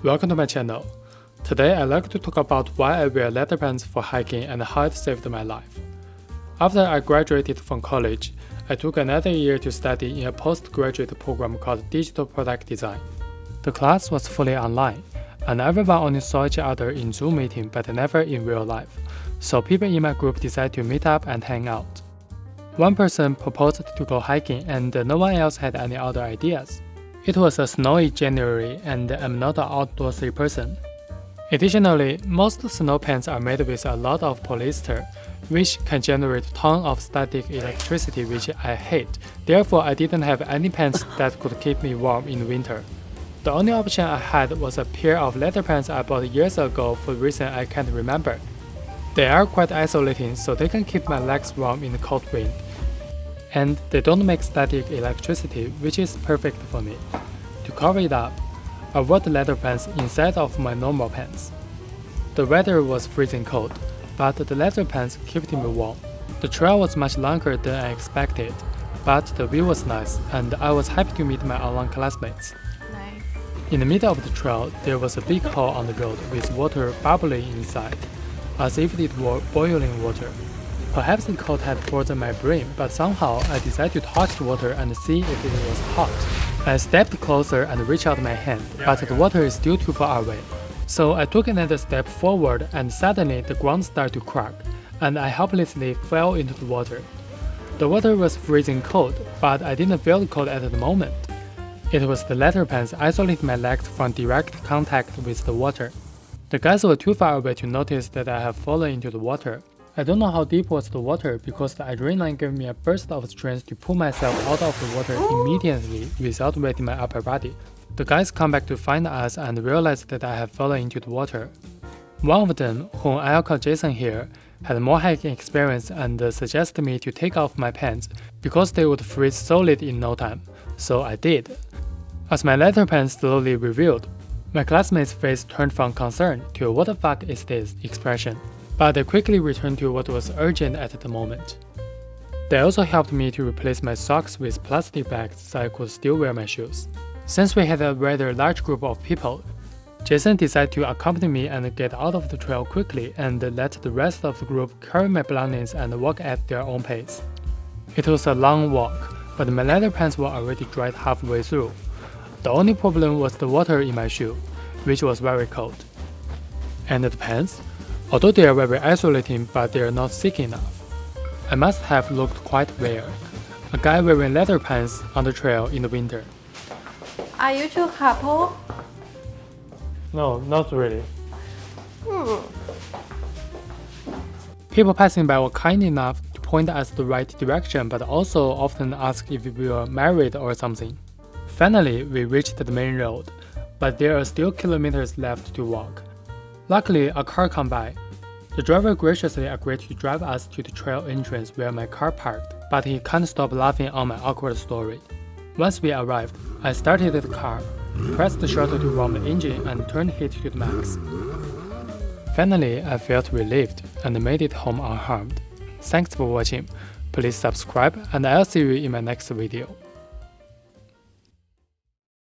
welcome to my channel. Today I'd like to talk about why I wear leather pants for hiking and how it saved my life. After I graduated from college, I took another year to study in a postgraduate program called Digital Product Design. The class was fully online, and everyone only saw each other in Zoom meeting but never in real life, so people in my group decided to meet up and hang out. One person proposed to go hiking and no one else had any other ideas. It was a snowy January and I'm not an outdoorsy person. Additionally, most snow pants are made with a lot of polyester, which can generate tons of static electricity, which I hate. Therefore, I didn't have any pants that could keep me warm in winter. The only option I had was a pair of leather pants I bought years ago for a reason I can't remember. They are quite isolating, so they can keep my legs warm in the cold wind. And they don't make static electricity, which is perfect for me. To cover it up, I wore the leather pants instead of my normal pants. The weather was freezing cold, but the leather pants kept me warm. The trail was much longer than I expected, but the view was nice and I was happy to meet my online classmates. Nice. In the middle of the trail, there was a big hole on the road with water bubbling inside, as if it were boiling water. Perhaps the cold had frozen my brain, but somehow I decided to touch the water and see if it was hot. I stepped closer and reached out my hand, but the water is still too far away. So I took another step forward and suddenly the ground started to crack, and I helplessly fell into the water. The water was freezing cold, but I didn't feel the cold at the moment. It was the leather pants isolating my legs from direct contact with the water. The guys were too far away to notice that I had fallen into the water. I don't know how deep was the water because the adrenaline gave me a burst of strength to pull myself out of the water immediately without wetting my upper body. The guys come back to find us and realized that I had fallen into the water. One of them, whom I'll call Jason here, had more hiking experience and suggested me to take off my pants because they would freeze solid in no time, so I did. As my leather pants slowly revealed, my classmates' face turned from concern to "what the fuck is this" expression, but they quickly returned to what was urgent at the moment. They also helped me to replace my socks with plastic bags so I could still wear my shoes. Since we had a rather large group of people, Jason decided to accompany me and get out of the trail quickly and let the rest of the group carry my belongings and walk at their own pace. It was a long walk, but my leather pants were already dried halfway through. The only problem was the water in my shoe, which was very cold. And the pants? Although they are very isolating, but they are not thick enough. I must have looked quite weird, a guy wearing leather pants on the trail in the winter. Are you two couple? No, not really. People passing by were kind enough to point us the right direction, but also often asked if we were married or something. Finally, we reached the main road, but there are still kilometers left to walk. Luckily, a car came by. The driver graciously agreed to drive us to the trail entrance where my car parked, but he can't stop laughing on my awkward story. Once we arrived, I started the car, pressed the throttle to warm the engine and turned heat to the max. Finally, I felt relieved and made it home unharmed. Thanks for watching. Please subscribe and I'll see you in my next video.